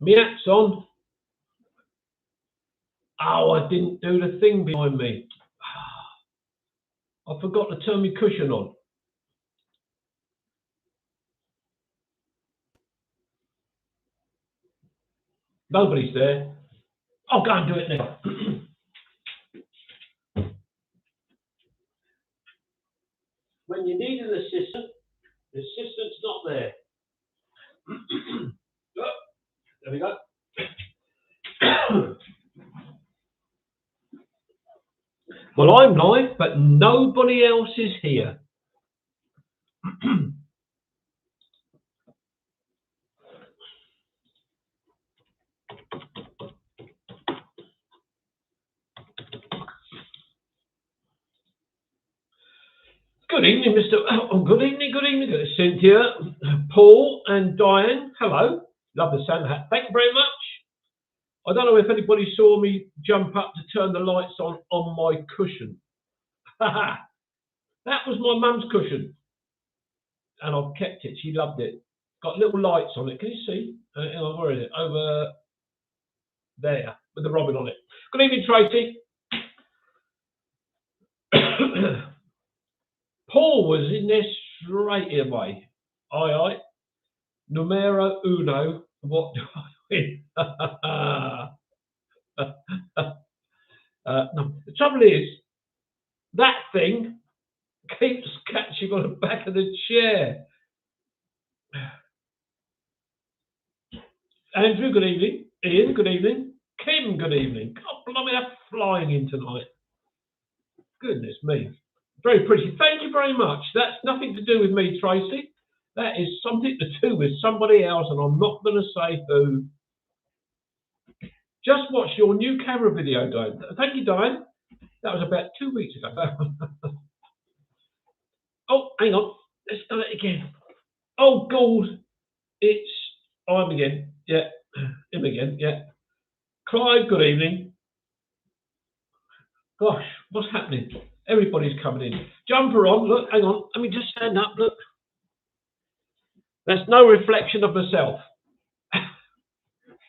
My hat's on. Oh, I didn't do the thing behind me. I forgot to turn my cushion on. Nobody's there. I'll go and do it now. When you need an assistant, the assistant's not there. Oh, there we go. Well, I'm live, but nobody else is here. Good evening, Mr. Oh, good evening, Cynthia, Paul, and Diane. Hello. Love the Santa hat. Thank you very much. I don't know if anybody saw me jump up to turn the lights on my cushion. That was my mum's cushion, and I've kept it. She loved it. Got little lights on it. Can you see? Where is it? Over there, with the robin on it. Good evening, Tracy. Paul was in there straight away. Aye. Numero uno. What do I win? No. The trouble is, that thing keeps catching on the back of the chair. Andrew, good evening. Ian, good evening. Kim, good evening. God, blimey, they're flying in tonight. Goodness me. Very pretty. Thank you very much. That's nothing to do with me, Tracy. That is something to do with somebody else, and I'm not going to say who. Just watched your new camera video, Diane. Thank you, Diane. That was about 2 weeks ago. Oh, hang on. Let's do it again. Oh, God. I'm again. Yeah. Him again. Yeah. Clive, good evening. Gosh, what's happening? Everybody's coming in. Jumper on. Look, hang on. Let me just stand up. Look. That's no reflection of myself.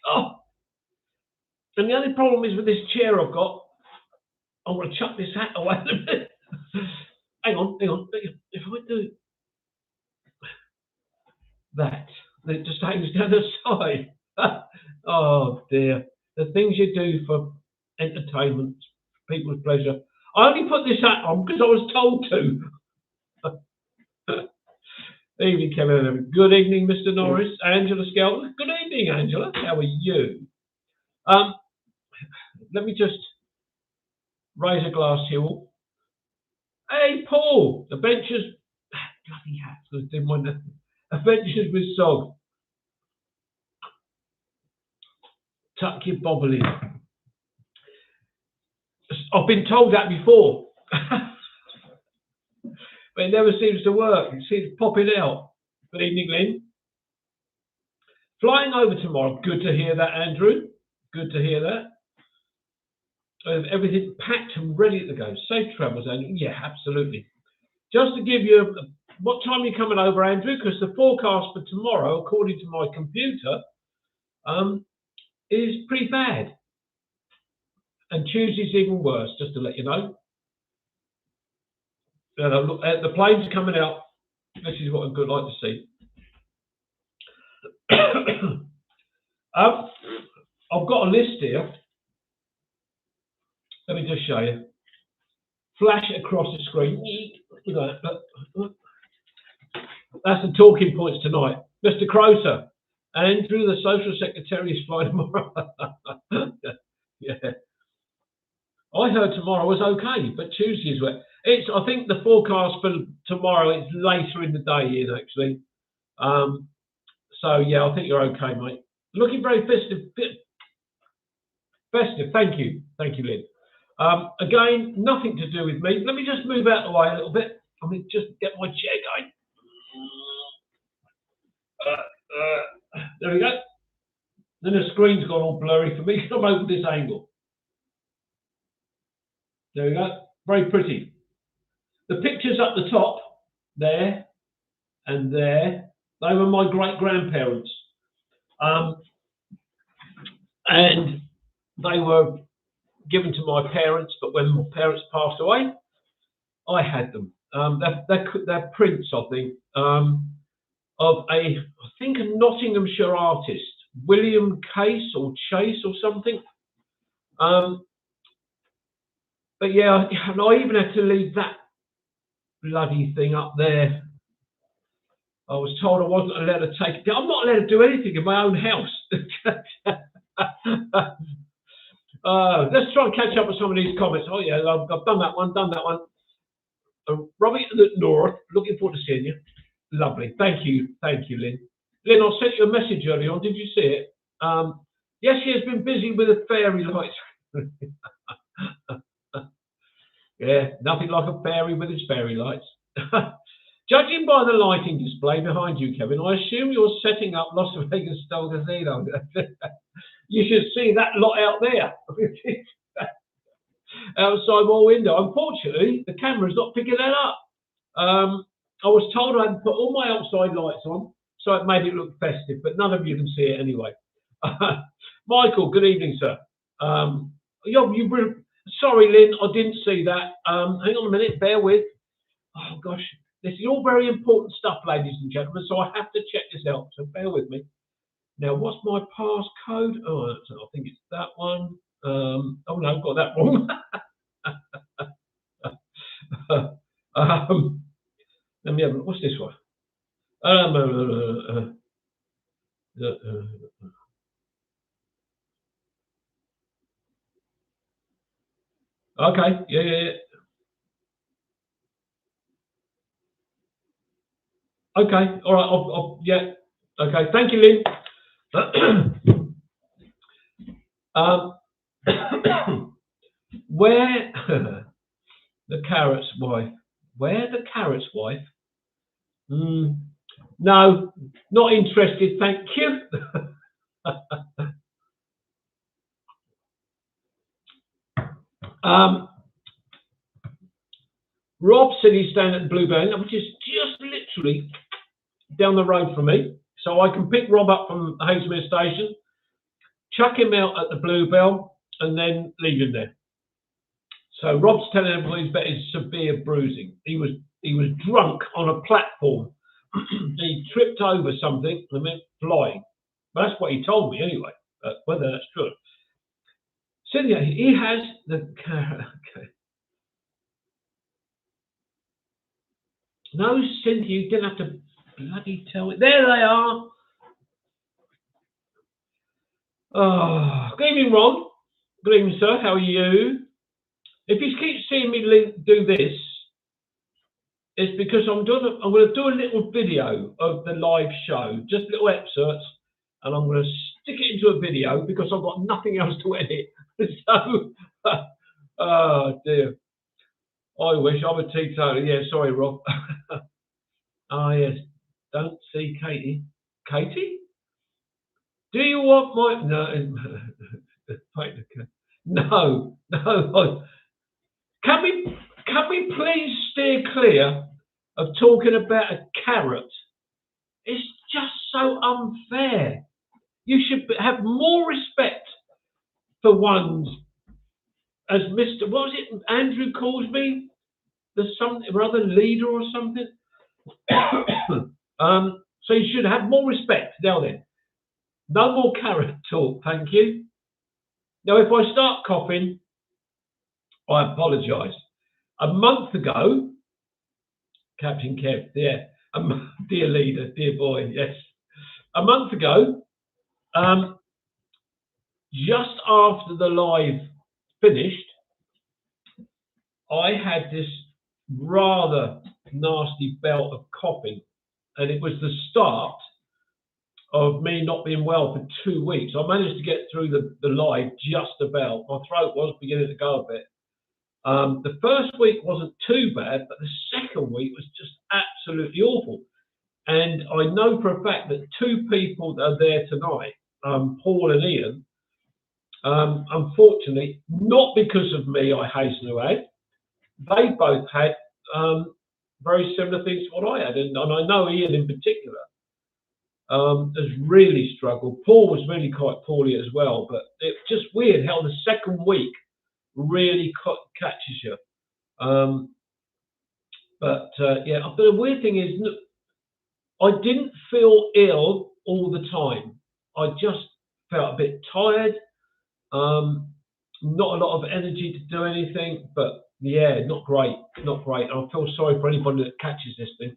Oh. And the only problem is with this chair I've got. I want to chuck this hat away in a minute. Hang on. If I do that, it just hangs down the side. Oh dear. The things you do for entertainment, people's pleasure. I only put this hat on because I was told to. Evening, Kevin. Good evening, Mr. Norris. Angela Skelton. Good evening, Angela. How are you? Let me just raise a glass here. Hey, Paul. Adventures. Bloody hat. Adventures with Sog. Tuck your bobble in. I've been told that before. But it never seems to work. It seems popping out. Good evening, Lynn. Flying over tomorrow. Good to hear that, Andrew. Good to hear that. Everything packed and ready to go. Safe travels, Andrew. Yeah, absolutely. Just to give you what time are you coming over, Andrew? Because the forecast for tomorrow, according to my computer, is pretty bad. And Tuesday's even worse, just to let you know. The planes are coming out. This is what I'd like to see. I've got a list here. Let me just show you. Flash it across the screen. Look at that. That's the talking points tonight. Mr. Croser. Andrew, the social secretary, is flying tomorrow. Yeah. I heard tomorrow was okay, but Tuesday is wet. I think the forecast for tomorrow is later in the day, Ian, actually. So yeah, I think you're okay, mate. Looking very festive. Thank you, Lynn. Again, nothing to do with me. Let me just move out of the way a little bit. Let me just get my chair going. There we go. Then the screen's gone all blurry for me. Come over this angle. There we go. Very pretty. The pictures up the top, there and there, they were my great-grandparents. and they were given to my parents. But when my parents passed away, I had them. They're prints, I think, of I think a Nottinghamshire artist, William Case or Chase or something. But yeah, and I even had to leave that bloody thing up there. I was told I wasn't allowed to take it. I'm not allowed to do anything in my own house. Let's try and catch up with some of these comments. Oh yeah, I've done that one. Robbie the North, looking forward to seeing you. Lovely. Thank you, Lynn. Lynn, I sent you a message earlier on. Did you see it? Yes, she has been busy with the fairy lights. Yeah, nothing like a fairy with its fairy lights. Judging by the lighting display behind you, Kevin, I assume you're setting up Las Vegas style casino. You should see that lot out there. Outside my window. Unfortunately, the camera's not picking that up. I was told I had to put all my outside lights on, so it made it look festive, but none of you can see it anyway. Michael, good evening, sir. Sorry, Lynn, I didn't see that. Hang on a minute, bear with. Oh, gosh. This is all very important stuff, ladies and gentlemen, so I have to check this out, so bear with me. Now, what's my passcode? Oh, I think it's that one. Oh, no, I've got that wrong. Let me have a look. What's this one? Okay, yeah. Okay, all right, yeah. Okay, thank you, Lynn. Where the carrot's wife? Where the carrot's wife? No, not interested, thank you. Rob said he's staying at the Bluebell, which is just literally down the road from me. So I can pick Rob up from Hazelmere Station, chuck him out at the Bluebell, and then leave him there. So Rob's telling everybody he's got his severe bruising. He was drunk on a platform. He tripped over something and went flying. But that's what he told me anyway. Whether that's true. Cynthia, he has the okay. No, Cynthia, you didn't have to bloody tell me. There they are. Oh, good evening, Ron. Good evening, sir. How are you? If you keep seeing me do this, it's because I'm going to do a little video of the live show, just little excerpts, and I'm going to stick it into a video because I've got nothing else to edit. So, oh dear. I wish I'm a teetotaler. Yeah, sorry, Rob. Ah, yes. Don't see Katie. Katie? Do you want my... No. No. Can we please steer clear of talking about a carrot? It's just so unfair. You should have more respect for ones, as Mr. What was it? Andrew calls me, there's some other leader or something. So you should have more respect. Now then, no more carrot talk, thank you. Now, if I start coughing, I apologise. A month ago, Captain Kev, yeah, dear leader, dear boy, yes. A month ago, just after the live finished, I had this rather nasty bout of coughing, and it was the start of me not being well for 2 weeks. I managed to get through the live just about. My throat was beginning to go a bit. The first week wasn't too bad, but the second week was just absolutely awful. And I know for a fact that 2 people that are there tonight, Paul and Ian, unfortunately, not because of me, I hasten to add, they both had very similar things to what I had. And I know Ian in particular has really struggled. Paul was really quite poorly as well, but it's just weird how the second week really catches you. Yeah, but the weird thing is, I didn't feel ill all the time. I just felt a bit tired, not a lot of energy to do anything, but yeah, not great, not great. I feel sorry for anybody that catches this thing,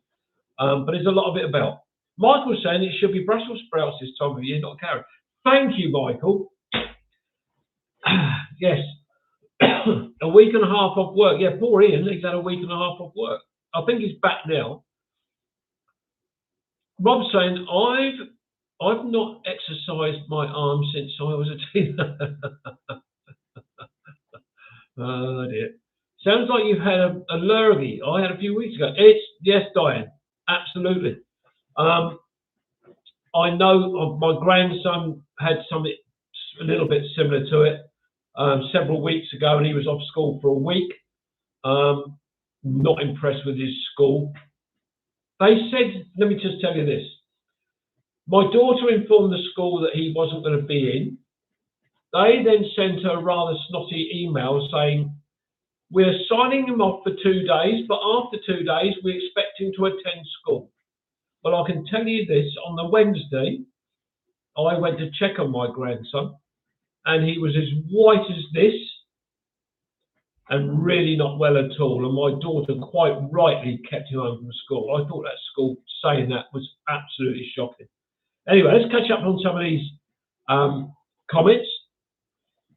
but there's a lot of it about. Michael's saying it should be Brussels sprouts this time of year, not carrot. Thank you, Michael. Yes, a week and a half off work. Yeah, poor Ian, he's had a week and a half off work. I think he's back now. Rob's saying, I've not exercised my arm since I was a teenager. Oh dear. Sounds like you've had a lurgy. I had a few weeks ago. Yes, Diane, absolutely. I know my grandson had something a little bit similar to it several weeks ago, and he was off school for a week. Not impressed with his school. They said, let me just tell you this. My daughter informed the school that he wasn't going to be in. They then sent her a rather snotty email saying, we're signing him off for 2 days, but after 2 days, we expect him to attend school. Well, I can tell you this, on the Wednesday, I went to check on my grandson, and he was as white as this, and really not well at all. And my daughter quite rightly kept him home from school. I thought that school saying that was absolutely shocking. Anyway, let's catch up on some of these comments.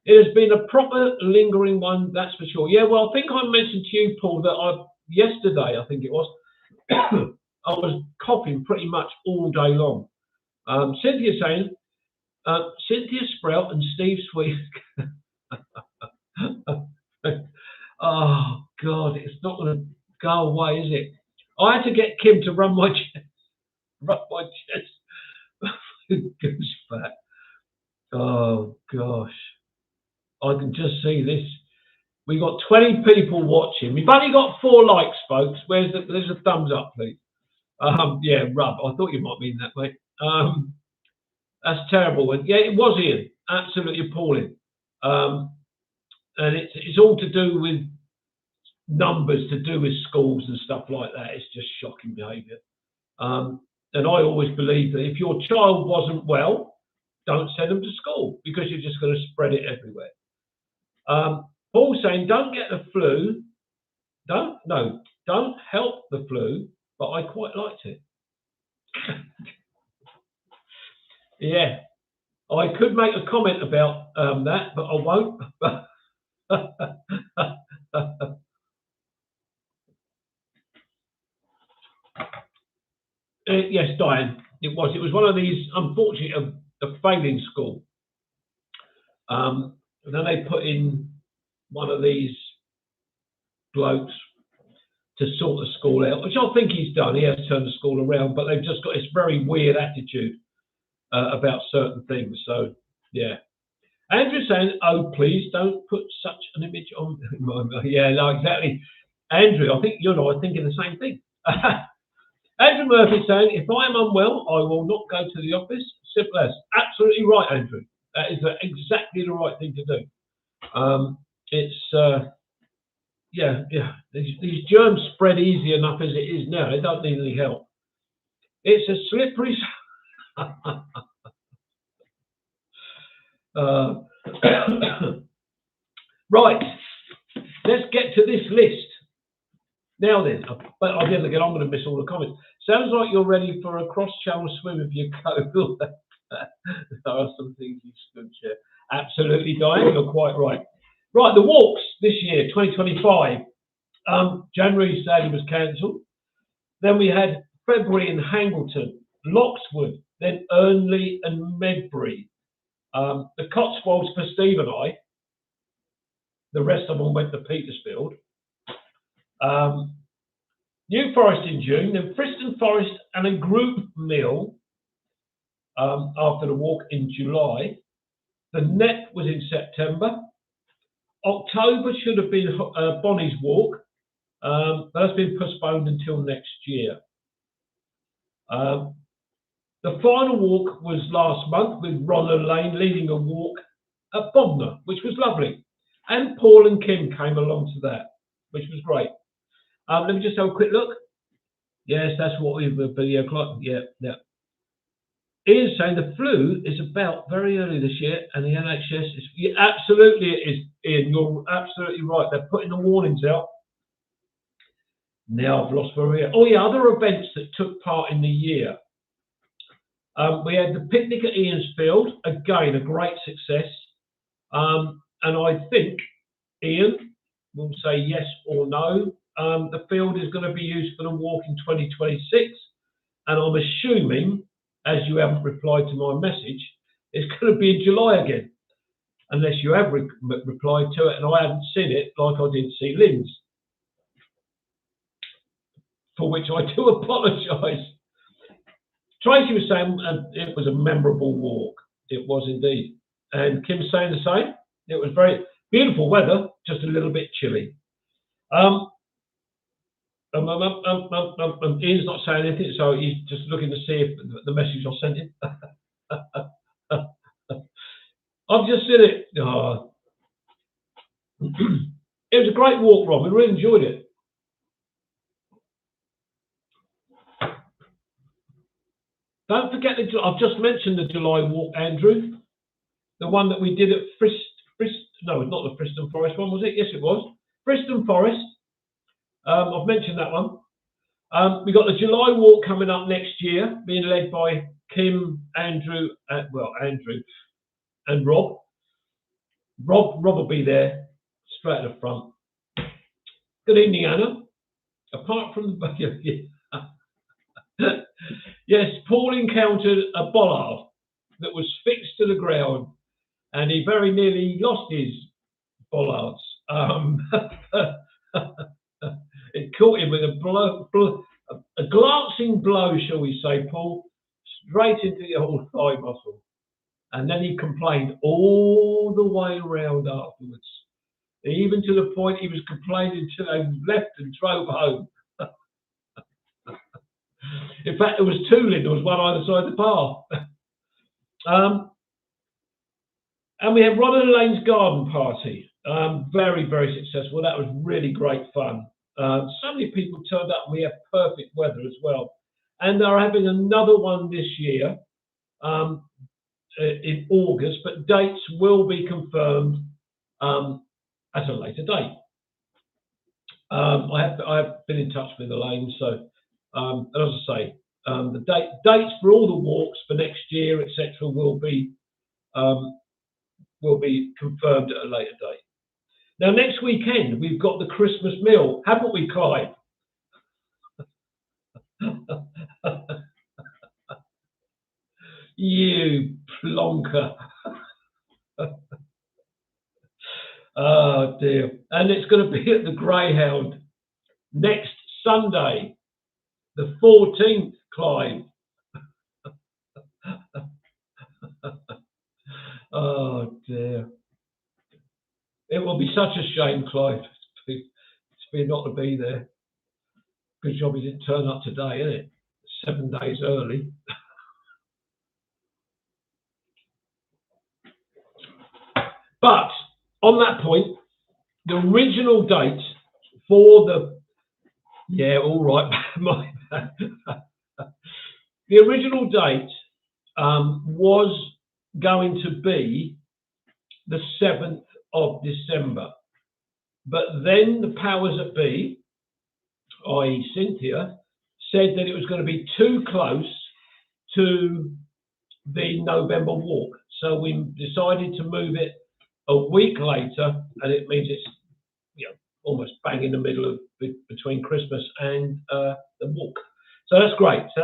It has been a proper lingering one, that's for sure. Yeah, well, I think I mentioned to you, Paul, that yesterday, I think it was, I was coughing pretty much all day long. Cynthia saying, Cynthia Sprout and Steve Sweet. Oh, God, it's not going to go away, is it? I had to get Kim to run my chest. Goose fat. Oh, gosh. I can just see this. We got 20 people watching. We've only got 4 likes, folks. There's a thumbs up, please. Yeah, rub. I thought you might mean that, mate. That's terrible. And yeah, it was Ian. Absolutely appalling. And it's all to do with numbers, to do with schools and stuff like that. It's just shocking behaviour. And I always believe that if your child wasn't well, don't send them to school because you're just going to spread it everywhere. Paul saying, don't get the flu. Don't help the flu, but I quite liked it. Yeah, I could make a comment about that, but I won't. Yes, Diane, it was. It was one of these, unfortunately, a failing school. And then they put in one of these blokes to sort the school out, which I think he's done. He has turned the school around, but they've just got this very weird attitude about certain things. So, yeah. Andrew saying, oh, please don't put such an image on. Yeah, no, exactly. Andrew, I think you and I are thinking the same thing. Andrew Murphy saying, if I am unwell, I will not go to the office. Simple as. Absolutely right, Andrew. That is exactly the right thing to do. Yeah. These germs spread easy enough as it is now. They don't need any help. It's a slippery. Right. Let's get to this list. Now then, but again, I'm going to miss all the comments. Sounds like you're ready for a cross-channel swim if you go. There are some things you should share. Absolutely, Diane, you're quite right. Right, the walks this year, 2025. January sadly was cancelled. Then we had February in Hangleton, Loxwood, then Ernley and Medbury. The Cotswolds for Steve and I. The rest of them went to Petersfield. New Forest in June, then Friston Forest and a group meal after the walk in July. The Net was in September. October should have been Bonnie's walk, but that's been postponed until next year. The final walk was last month with Ronald Lane leading a walk at Bognor, which was lovely. And Paul and Kim came along to that, which was great. Let me just have a quick look. Yes, that's what we've video clock. Yeah, yeah. Ian's saying the flu is about very early this year, and the NHS is absolutely it is. Ian, you're absolutely right. They're putting the warnings out. Now I've lost where we are. Oh yeah, other events that took part in the year. We had the picnic at Ian's Field, again a great success. And I think Ian will say yes or no. The field is going to be used for the walk in 2026, and I'm assuming, as you haven't replied to my message, it's going to be in July again, unless you have replied to it and I haven't seen it, like I didn't see Lynn's, for which I do apologise. Tracy was saying it was a memorable walk. It was indeed. And Kim's saying the same. It was very beautiful weather, just a little bit chilly. Ian's not saying anything, so he's just looking to see if the message I sent him. I've just seen it. Oh. It was a great walk, Rob. We really enjoyed it. Don't forget I've just mentioned the July walk, Andrew. The one that we did at no, not the Friston Forest one, was it? Yes, it was. Friston Forest. I've mentioned that one. We've got the July walk coming up next year, being led by Kim, Andrew, Andrew and Rob. Rob will be there, straight at the front. Good evening, Anna. Apart from the yes, Paul encountered a bollard that was fixed to the ground, and he very nearly lost his bollards. It caught him with a glancing blow, shall we say, Paul, straight into the old thigh muscle. And then he complained all the way around afterwards, even to the point he was complaining till they left and drove home. In fact, there was two Lidls, one either side of the path. And we had Ronald Lane's garden party. Very, very successful. That was really great fun. So many people turned up, and we had perfect weather as well. And they're having another one this year in August, but dates will be confirmed at a later date. I have been in touch with the Lanes, so and as I say, the dates for all the walks for next year, etc., will be confirmed at a later date. Now, next weekend we've got the Christmas meal, haven't we, Clive? You plonker. Oh dear. And it's going to be at the Greyhound next Sunday, the 14th, Clive. Oh dear. It will be such a shame, Clive, for you not to be there. Good job he didn't turn up today, isn't it? 7 days early. But on that point, the original date for the all right, my bad. The original date was going to be the 7th of December, but then the powers that be, i.e. Cynthia, said that it was going to be too close to the November walk, so we decided to move it a week later, and it means it's almost bang in the middle of between Christmas and the walk. So that's great. So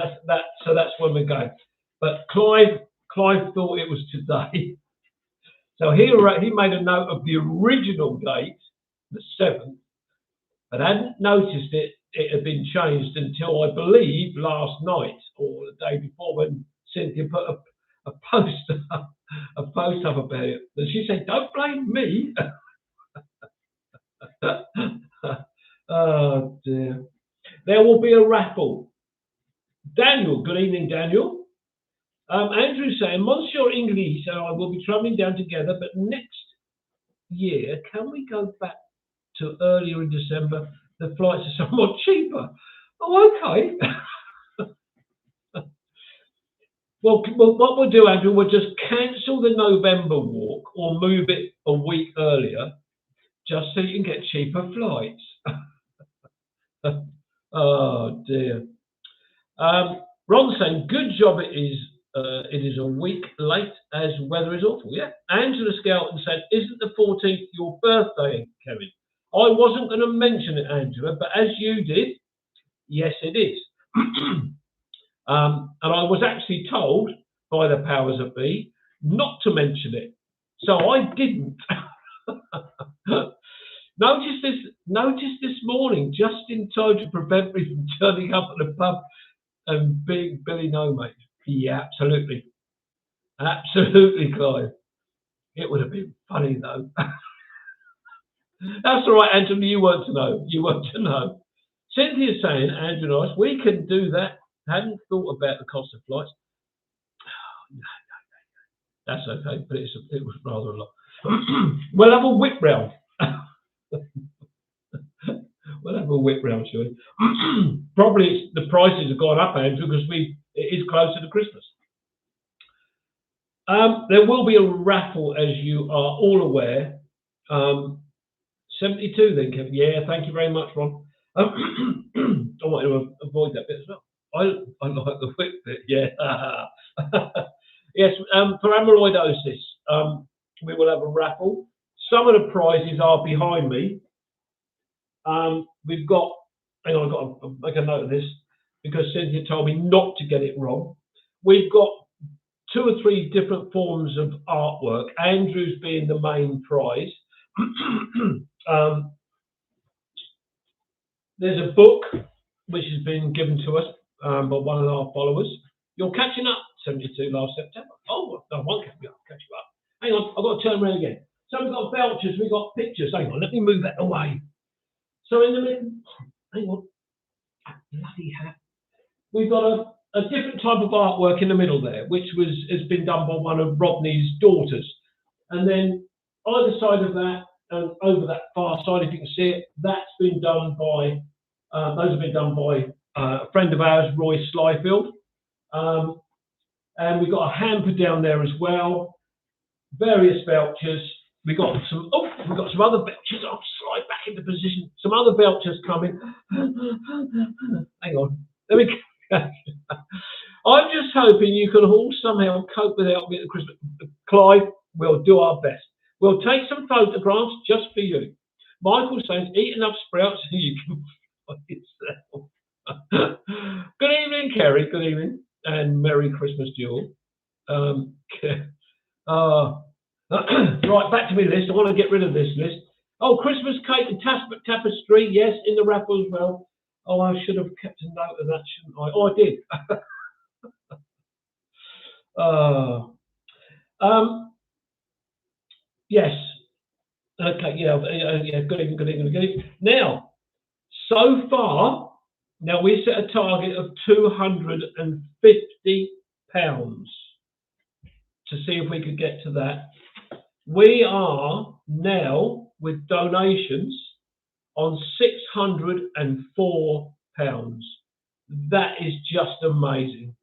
that's when we're going. But Clive thought it was today. So he made a note of the original date, the 7th, but hadn't noticed it had been changed until, I believe, last night or the day before, when Cynthia put a post up about it. And she said, "Don't blame me." Oh dear. There will be a raffle. Daniel, good evening, Daniel. Andrew's saying, Monsieur English and I will be travelling down together, but next year, can we go back to earlier in December? The flights are somewhat cheaper. Oh, okay. Well, what we'll do, Andrew, we'll just cancel the November walk or move it a week earlier, just so you can get cheaper flights. Oh dear. Ron's saying, good job it is. It is a week late as weather is awful. Yeah. Angela Skelton said, isn't the 14th your birthday, Kevin? I wasn't going to mention it, Angela, but as you did, yes, it is. And I was actually told by the powers that be not to mention it, so I didn't. Notice this morning, just in time to prevent me from turning up at the pub and being Billy No, mate. Yeah, absolutely, Clive. It would have been funny though. That's all right, Anthony. You weren't to know. You weren't to know. Cynthia's saying, Andrew and I, we can do that. Hadn't thought about the cost of flights. No. That's okay, but it was rather a lot. We'll have a whip round. We'll have a whip round, shall we? Probably the prices have gone up, Andrew, because it is closer to Christmas. There will be a raffle, as you are all aware. 72 then, Kevin. Yeah, thank you very much, Ron. I want to avoid that bit as well. I like the whip bit, yeah. Yes, for amyloidosis, we will have a raffle. Some of the prizes are behind me. We've got, hang on, I've got to make a note of this because Cynthia told me not to get it wrong. We've got 2 or 3 different forms of artwork, Andrew's being the main prize. There's a book which has been given to us by one of our followers. You're catching up, 72 last September. Oh, no, one catch you up. Hang on, I've got to turn around again. So we've got vouchers, we've got pictures. Hang on, let me move that away. So in the middle, hang on, bloody hat. We've got a different type of artwork in the middle there, which has been done by one of Rodney's daughters. And then either side of that, and over that far side, if you can see it, that's been done by, those have been done by a friend of ours, Roy Slyfield. And we've got a hamper down there as well, various vouchers. We've got some other vouchers. I'll slide back into position. Some other vouchers coming. Hang on. Let me. I'm just hoping you can all somehow cope without me at Christmas. Clive, we'll do our best. We'll take some photographs just for you. Michael says, eat enough sprouts so you can find yourself. Good evening, Kerry. Good evening. And Merry Christmas to you all. Right, back to my list. I want to get rid of this list. Oh, Christmas cake and tapestry. Yes, in the raffle as well. Oh, I should have kept a note of that, shouldn't I? Oh, I did. Yes. Okay, yeah, good evening. Now, so far, we set a target of £250 to see if we could get to that. We are now with donations on £604. That is just amazing.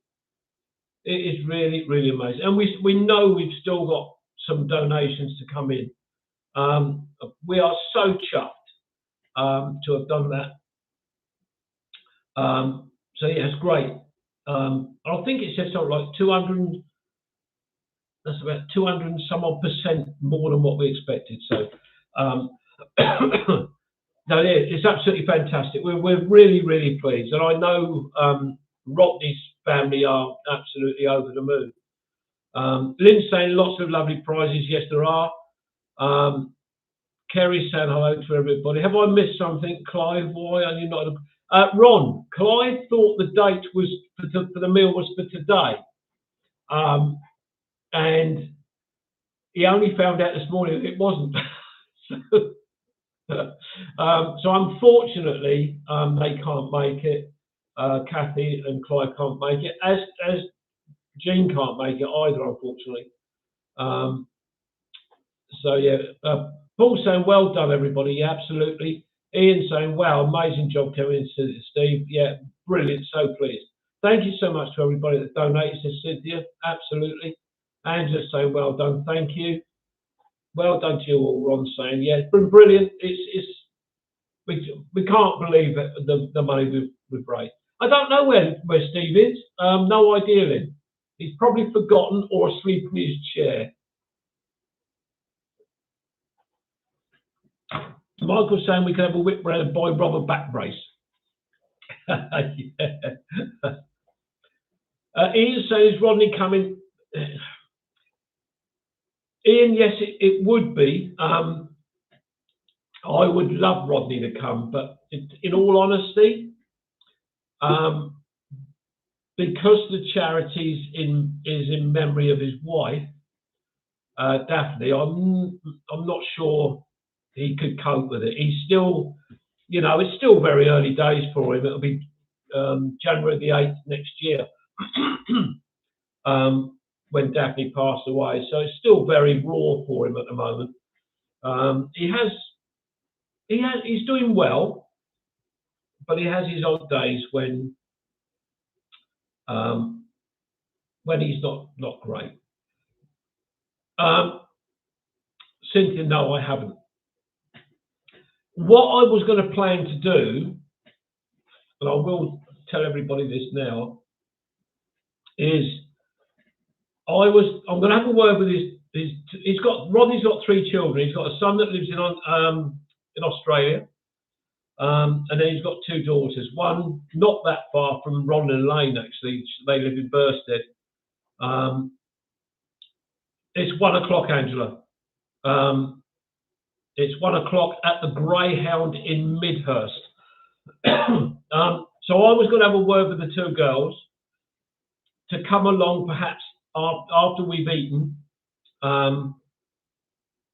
It is really, really amazing. And we know we've still got some donations to come in. We are so chuffed to have done that. So yeah, it's great. I think it says something like 200. That's about 200 and some odd % more than what we expected. So no, it's absolutely fantastic. We're really, really pleased, and I know Rodney's family are absolutely over the moon. Lynn's saying lots of lovely prizes. Yes, there are. Kerry's saying hello to everybody. Have I missed something, Clive? Why are you not? Ron, Clive thought the date was for the meal was for today, and he only found out this morning that it wasn't. So unfortunately, they can't make it. Kathy and Clive can't make it. As Jean can't make it either, unfortunately. So yeah, Paul saying, well done, everybody. Yeah, absolutely. Ian saying, wow, amazing job, Kevin. Steve, yeah, brilliant. So pleased. Thank you so much to everybody that donated, says Cynthia. Absolutely. Angela saying, well done. Thank you. Well done to you all. Ron saying, yeah, it's been brilliant. We can't believe it, the money we've raised. I don't know where Steve is. No idea, Lynn. He's probably forgotten or asleep in his chair. Michael's saying we can have a whip round and buy rubber back brace. Ian says, Rodney coming? Ian, yes, it would be. I would love Rodney to come, but in all honesty, because the charity is in memory of his wife, Daphne, I'm not sure he could cope with it. He's still, it's still very early days for him. It'll be January the 8th next year when Daphne passed away. So it's still very raw for him at the moment. He's doing well, but he has his odd days when he's not great. Cynthia, no, I haven't. What I was going to plan to do, and I will tell everybody this now, is I'm going to have a word with Rodney's got 3 children. He's got a son that lives in Australia, and then he's got 2 daughters. One not that far from Ronlin Lane, actually. They live in Bursted. It's 1 o'clock, Angela. It's 1 o'clock at the Greyhound in Midhurst. So I was going to have a word with the 2 girls to come along perhaps after we've eaten, and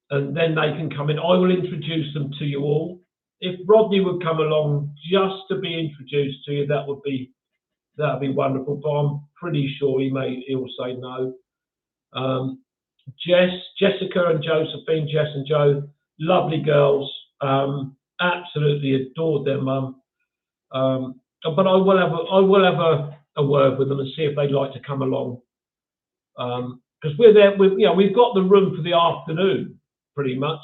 then they can come in. I will introduce them to you all. If Rodney would come along just to be introduced to you, that would be wonderful. But I'm pretty sure he'll say no. Jessica and Josephine, Jess and Joe, lovely girls. Absolutely adored their mum. But I will have a word with them and see if they'd like to come along. Because we're there. We've got the room for the afternoon, pretty much.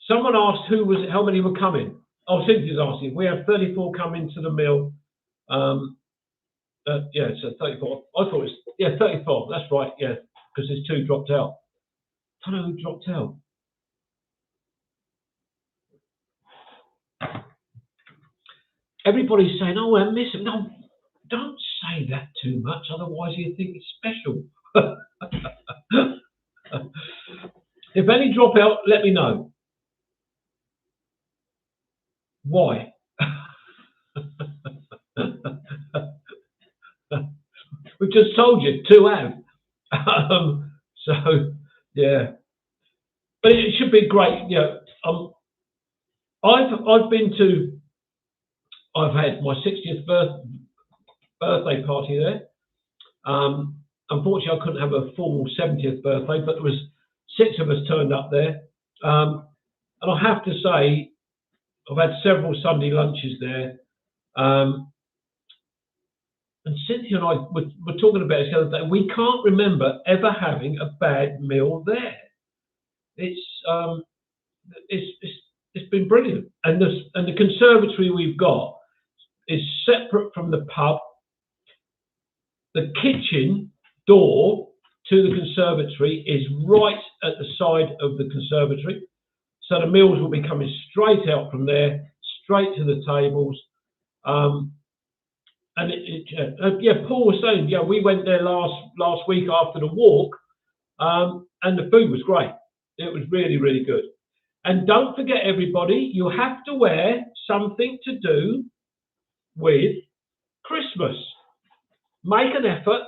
Someone asked how many were coming. Oh, Cynthia's asking. We have 34 coming to the meal. Yeah, so 34. I thought it was 34. That's right. Yeah, because there's 2 dropped out. I don't know who dropped out. Everybody's saying, "Oh, I miss him." No, don't say that too much, otherwise you think it's special. If any drop out, let me know. Why? We've just told you 2 have. So yeah, but it should be great. I've had my 60th birthday party there. Unfortunately, I couldn't have a full 70th birthday, but there was 6 of us turned up there. And I have to say, I've had several Sunday lunches there. And Cynthia and I were talking about it the other day. We can't remember ever having a bad meal there. It's been brilliant. And the conservatory we've got is separate from the pub. The kitchen door to the conservatory is right at the side of the conservatory. So the meals will be coming straight out from there, straight to the tables. And Paul was saying, we went there last week after the walk, and the food was great. It was really, really good. And don't forget, everybody, you have to wear something to do with Christmas. Make an effort.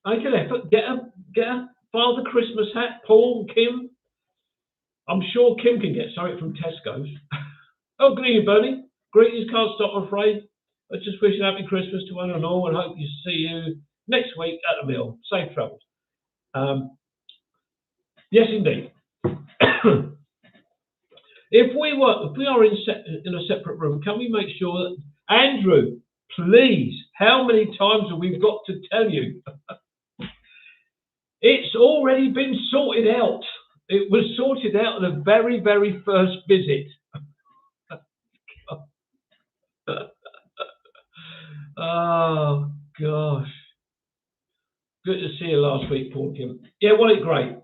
Make an effort. Get a Father Christmas hat. Paul, Kim. I'm sure Kim can get something from Tesco's. Oh, good evening, Bernie. Greetings, can't stop, I'm afraid. I just wish a happy Christmas to one and all, and hope you see you next week at the mill. Safe travels. Yes, indeed. If we are in a separate room, can we make sure that Andrew, please? How many times have we got to tell you? It's already been sorted out. It was sorted out at the very, very first visit. Oh gosh. Good to see you last week, Paul Kim. Yeah, wasn't it great?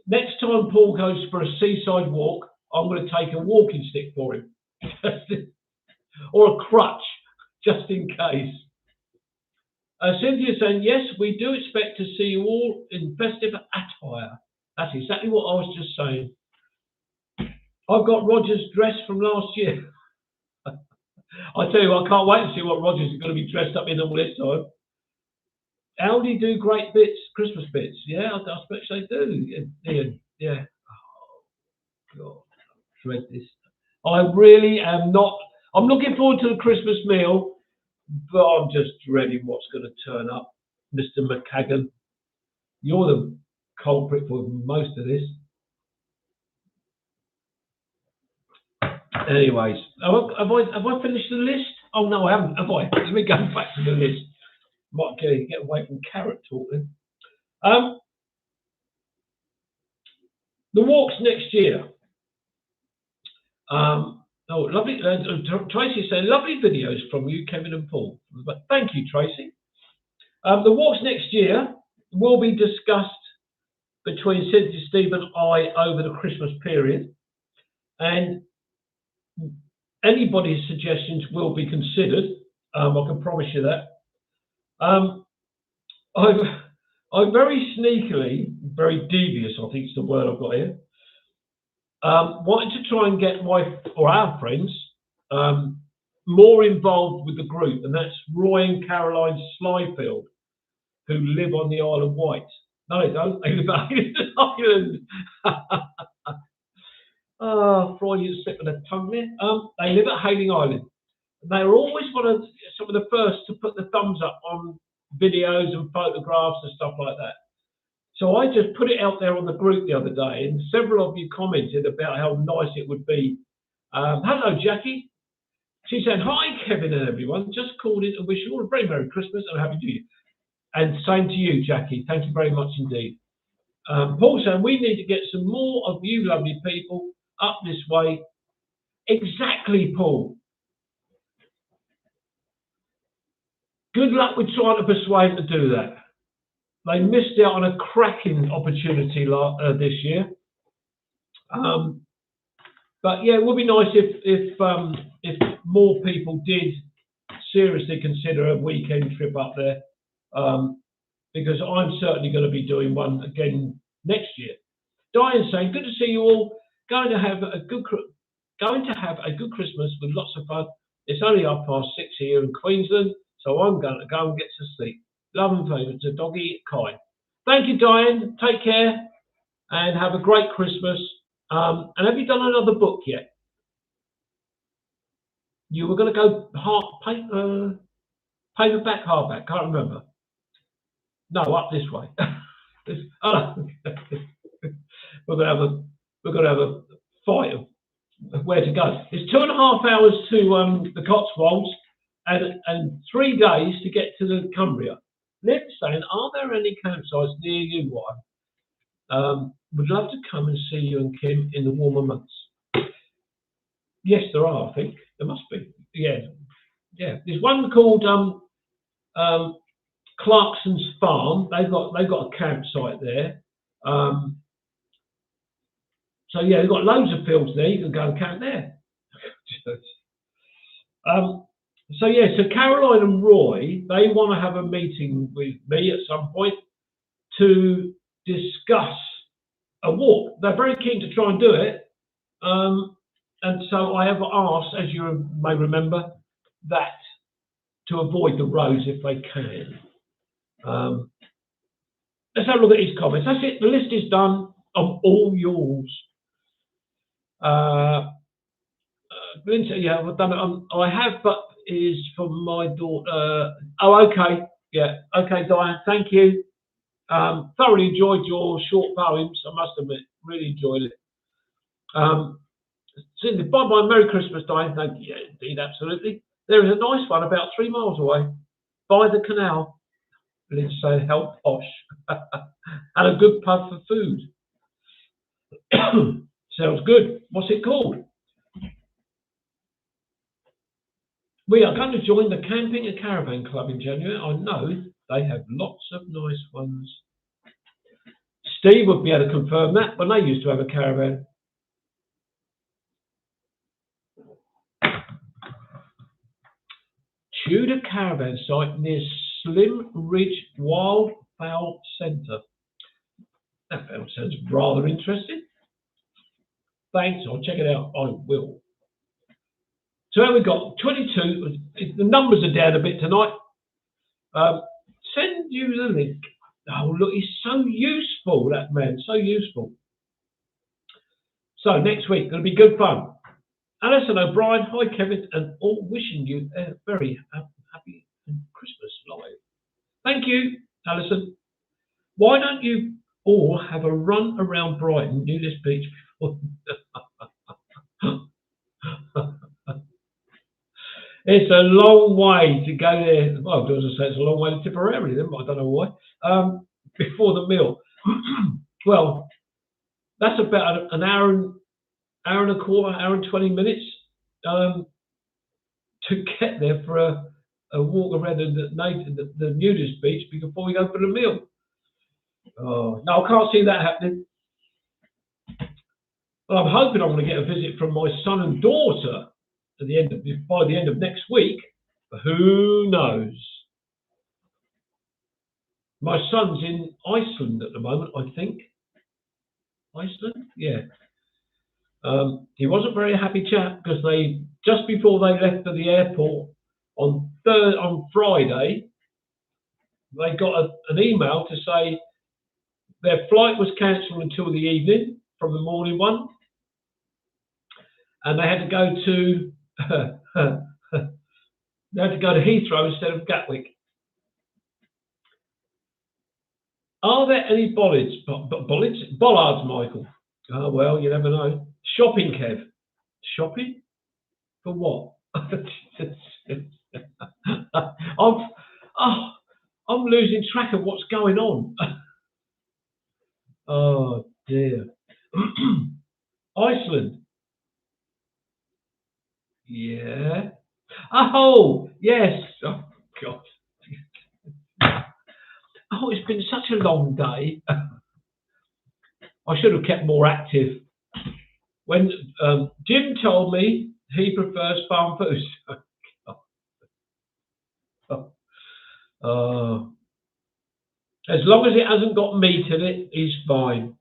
Next time Paul goes for a seaside walk, I'm going to take a walking stick for him. Or a crutch, just in case. Cynthia saying, yes, we do expect to see you all in festive attire. That's exactly what I was just saying. I've got Roger's dress from last year. I tell you, I can't wait to see what Rogers is going to be dressed up in all this time. Aldi do great bits, Christmas bits. Yeah, I expect they do. Ian, yeah. Oh, God, I dread this. I really am not. I'm looking forward to the Christmas meal, but I'm just dreading what's going to turn up. Mr. McCagan, you're the culprit for most of this. Anyways, have I finished the list? Oh no, I haven't. Have I? Let me go back to the list. Might get away from carrot talk then. The walks next year. Oh, lovely. Tracy said, lovely videos from you, Kevin and Paul. But thank you, Tracy. The walks next year will be discussed between Cynthia, Steve and I over the Christmas period. And anybody's suggestions will be considered. I can promise you that. I'm very sneakily, very devious, I think is the word I've got here, wanted to try and get our friends more involved with the group, and that's Roy and Caroline Slyfield, who live on the Isle of Wight. No, they don't. They live in Ireland. Oh, Freudian slip of the tongue there. They live at Hayling Island. They were always some of the first to put the thumbs up on videos and photographs and stuff like that. So I just put it out there on the group the other day, and several of you commented about how nice it would be. Hello, Jackie. She said, hi, Kevin and everyone. Just called in to wish you all a very Merry Christmas and a Happy New Year. And same to you, Jackie. Thank you very much indeed. Paul said, we need to get some more of you lovely people up this way. Exactly, Paul. Good luck with trying to persuade them to do that. They missed out on a cracking opportunity this year. But yeah, it would be nice if more people did seriously consider a weekend trip up there, because I'm certainly going to be doing one again next year. Diane saying, good to see you all. Going to have a good Christmas with lots of fun. It's only 6:30 here in Queensland, so I'm going to go and get to sleep. Love and favour to Doggy Kai. Thank you, Diane. Take care and have a great Christmas. And have you done another book yet? You were going to go paperback, hardback. Can't remember. No, up this way. We're going to have a fight of where to go. It's 2.5 hours to the Cotswolds and 3 days to get to the Cumbria. Liv's saying, are there any campsites near you, wife? Would love to come and see you and Kim in the warmer months. Yes, there are, I think. There must be. Yeah. There's one called Clarkson's Farm. They've got a campsite there. So yeah, they've got loads of fields there. You can go and camp there. So Caroline and Roy, they want to have a meeting with me at some point to discuss a walk. They're very keen to try and do it. And so I have asked, as you may remember, that to avoid the roads if they can. Let's have a look at his comments. That's it. The list is done. I'm all yours. Lindsay, yeah, I've done it. I have, but it is for my daughter. Oh, okay. Yeah. Okay, Diane, thank you. Thoroughly enjoyed your short poems, I must admit. Really enjoyed it. Cindy, bye bye, Merry Christmas, Diane. Thank you. Yeah, indeed, absolutely. There is a nice one about 3 miles away, by the canal. Let's say how posh. And a good pub for food. Sounds good. What's it called? We are going to join the Camping and Caravan Club in January. I know they have lots of nice ones. Steve would be able to confirm that when they used to have a caravan. Tudor caravan site near Slim Ridge Wildfowl Centre. That sounds rather interesting. Thanks, I'll check it out. I will. So how we got 22. The numbers are down a bit tonight. Send you the link. Oh, look, he's so useful, that man, so useful. So next week, it'll be good fun. Alison O'Brien, hi Kevin, and all wishing you a very happy Christmas live. Thank you, Alison. Why don't you all have a run around Brighton, Nudist Beach before? It's a long way to go there. Well, as I say, it's a long way to Tipperary, then, but I don't know why. Before the meal. Well, that's about an hour and a quarter, hour and 20 minutes to get there for a walk around the Nudist Beach before we go for the meal. Oh, no, I can't see that happening. Well, I'm hoping I'm going to get a visit from my son and daughter by the end of next week, but who knows? My son's in Iceland at the moment, I think. Iceland, yeah. He wasn't very happy chap because just before they left for the airport on Friday, they got an email to say their flight was cancelled until the evening from the morning one, and they had to go to Heathrow instead of Gatwick. Are there any bollards, Michael? Oh, well, you never know. Shopping, Kev. Shopping? For what? I'm losing track of what's going on. Oh, dear. Iceland. Yeah. Oh, yes. Oh, God. Oh, it's been such a long day. I should have kept more active. When Jim told me he prefers farm foods. As long as it hasn't got meat in it, he's fine.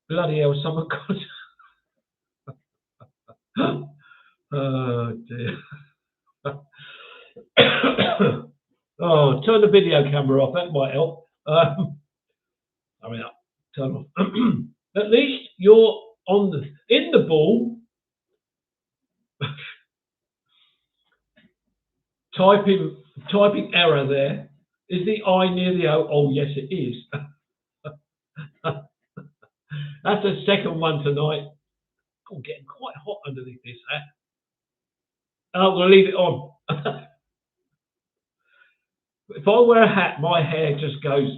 Bloody hell, someone got... Oh, dear. Oh, turn the video camera off. That might help. Turn off. At least you're in the ball. Typing error there. Is the I near the O? Oh, yes, it is. That's the second one tonight. Oh, getting quite hot underneath this hat. I'm going to leave it on. If I wear a hat, my hair just goes.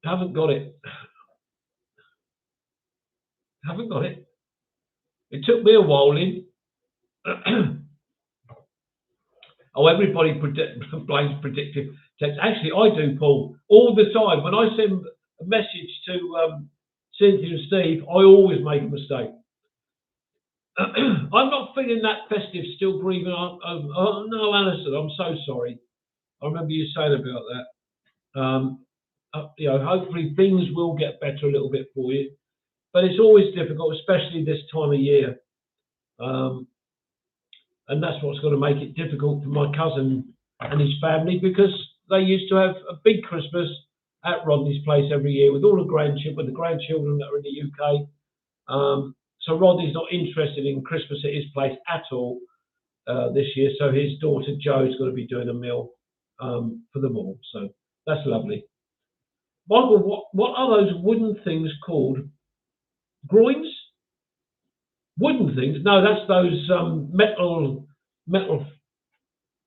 Haven't got it. Haven't got it. It took me a while in. Oh, everybody blames predictive text. Actually, I do, Paul, all the time. When I send a message to Cynthia and Steve, I always make a mistake. I'm not feeling that festive, still grieving. Oh, no, Alison, I'm so sorry. I remember you saying about that. Hopefully things will get better a little bit for you. But it's always difficult, especially this time of year. And that's what's going to make it difficult for my cousin and his family, because they used to have a big Christmas at Rodney's place every year with all the grandchildren that are in the UK. So Rodney's not interested in Christmas at his place at all this year. So his daughter Jo's going to be doing a meal for them all. So that's lovely. Michael, what are those wooden things called? Groins? Wooden things? No, that's those metal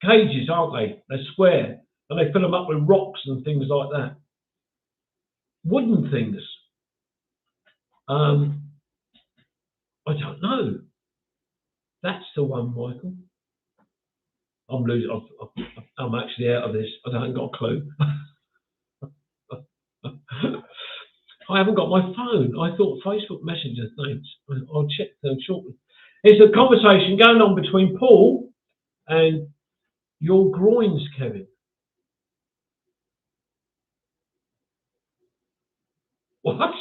cages, aren't they? They're square and they fill them up with rocks and things like that. Wooden things. I don't know. That's the one, Michael. I'm losing. I'm actually out of this. I haven't got a clue. I haven't got my phone. I thought Facebook Messenger. Thanks. I'll check them shortly. It's a conversation going on between Paul and your groins, Kevin. What?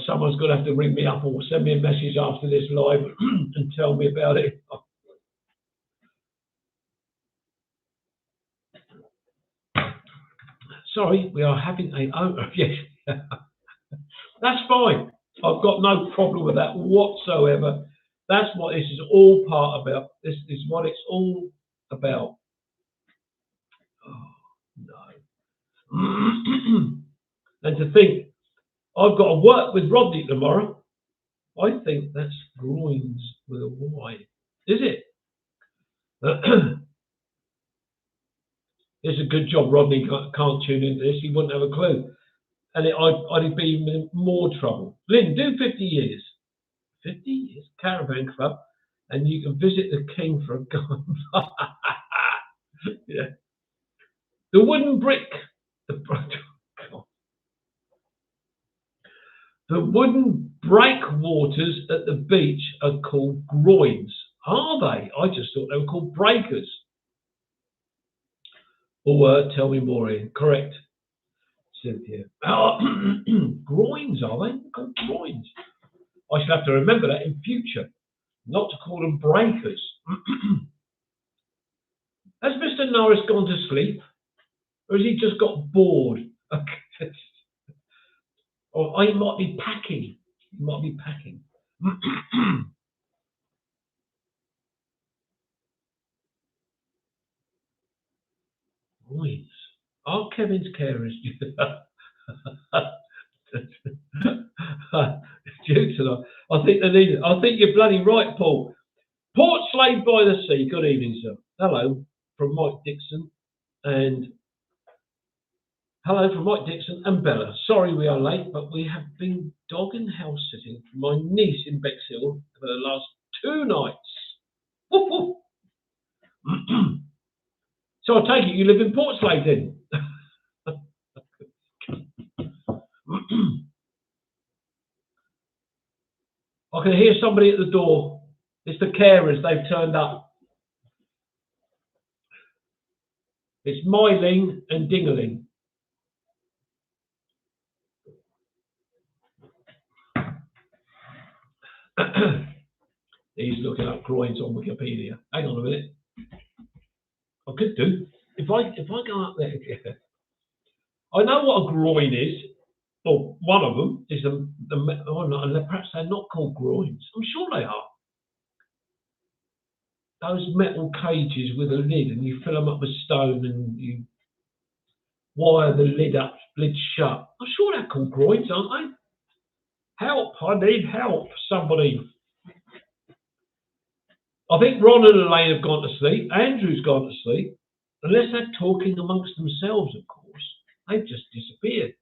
Someone's going to have to ring me up or send me a message after this live and tell me about it. Sorry, we are having a... Oh, yes. That's fine. I've got no problem with that whatsoever. That's what this is all part about. This is what it's all about. Oh, no. And to think, I've got to work with Rodney tomorrow. I think that's groins with a Y. Is it? It's a good job Rodney can't tune into this. He wouldn't have a clue. And I'd be in more trouble. Lynn, do 50 years. 50 years? Caravan Club. And you can visit the king for a gun. Yeah. The wooden brick. The wooden breakwaters at the beach are called groins. Are they? I just thought they were called breakers. Or tell me more, Ian. Correct. Cynthia. Groins, are they? Called groins. I should have to remember that in future. Not to call them breakers. Has Mr. Norris gone to sleep? Or has he just got bored? Or he might be packing. He might be packing. Groins. Are Kevin's carers due tonight? I think they need it. I think you're bloody right, Paul. Port Slade by the Sea. Good evening, sir. Hello from Mike Dixon and Bella. Sorry we are late, but we have been dog and house sitting for my niece in Bexhill for the last 2 nights. Woof, woof. So I take it you live in Port Slade then? I can hear somebody at the door. It's the carers, they've turned up. It's Myling and Dingaling. He's looking up groins on Wikipedia. Hang on a minute. I could do. If I go up there, I know what a groin is. Well, one of them is perhaps they're not called groins. I'm sure they are. Those metal cages with a lid, and you fill them up with stone, and you wire the lid shut. I'm sure they're called groins, aren't they? Help! I need help. Somebody. I think Ron and Elaine have gone to sleep. Andrew's gone to sleep. Unless they're talking amongst themselves, of course. They've just disappeared.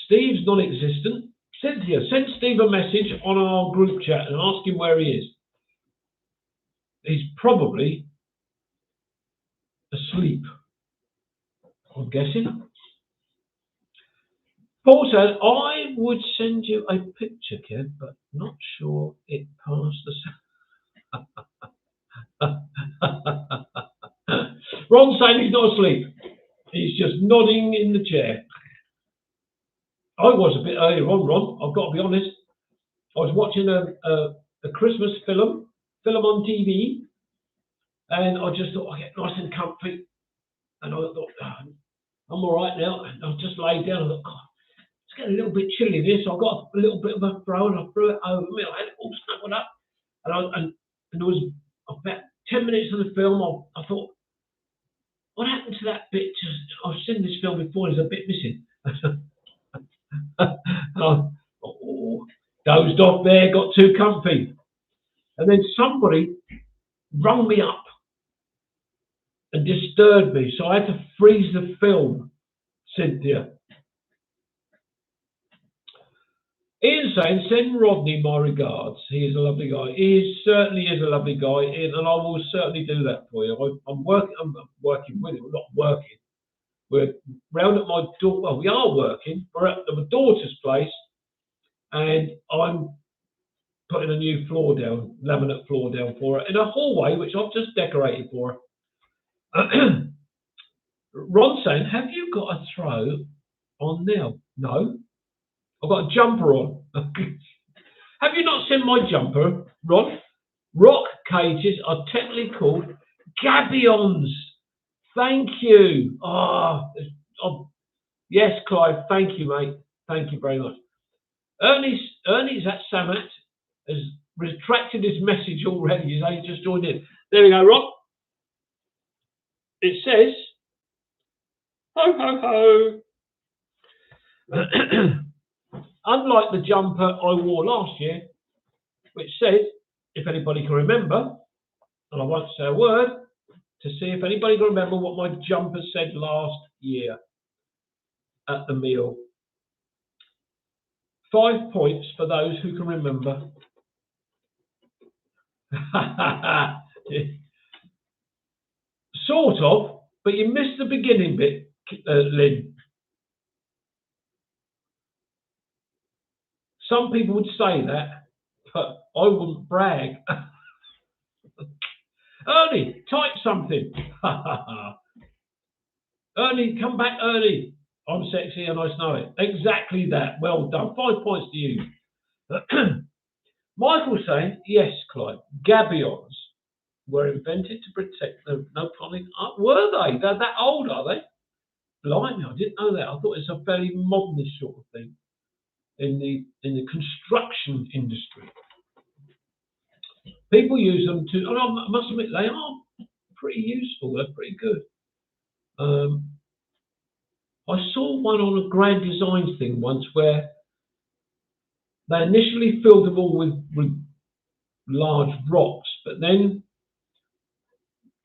Steve's non-existent. Cynthia, send Steve a message on our group chat and ask him where he is. He's probably asleep, I'm guessing. Paul said, I would send you a picture, Kev, but not sure it passed the... Ron's saying he's not asleep. He's just nodding in the chair. I was a bit earlier on, Ron. I've got to be honest. I was watching a Christmas film on TV, and I just thought I get nice and comfy. And I thought, I'm all right now. I just laid down and thought, oh, it's getting a little bit chilly this. I got a little bit of a throw and I threw it over me. I had it all snuggled up. And there was about 10 minutes of the film. I thought, what happened to that bit? I've seen this film before, there's a bit missing. Oh, dozed off there, got too comfy. And then somebody rung me up and disturbed me. So I had to freeze the film, Cynthia. Ian saying, send Rodney my regards. He is a lovely guy. He certainly is a lovely guy, Ian, and I will certainly do that for you. I'm working with him. We're not working. We're round at my door. Well, we are working. We're at my daughter's place, and I'm putting a new floor down, laminate floor down for her in a hallway, which I've just decorated for her. Ron saying, have you got a throw on now? No. I've got a jumper on. Have you not seen my jumper, Ron? Rock cages are technically called gabions. Thank you. Yes, Clive. Thank you, mate. Thank you very much. Ernie's at Samat has retracted his message already. He's just joined in. There we go, Ron. It says, ho, ho, ho. Unlike the jumper I wore last year, which said, if anybody can remember, and I won't say a word, to see if anybody can remember what my jumper said last year at the meal. 5 points for those who can remember. Sort of, but you missed the beginning bit, Lynn. Some people would say that, but I wouldn't brag. Ernie, type something. Ernie, come back, Ernie. I'm sexy and I know it. Exactly that. Well done. 5 points to you. Michael saying, yes, Clive, gabions were invented to protect the Napoleonic. Were they? They're that old, are they? Blimey, I didn't know that. I thought it's a fairly modernist sort of thing in the construction industry. People use them to, and I must admit, they are pretty useful. They're pretty good. I saw one on a Grand Designs thing once where they initially filled them all with large rocks, but then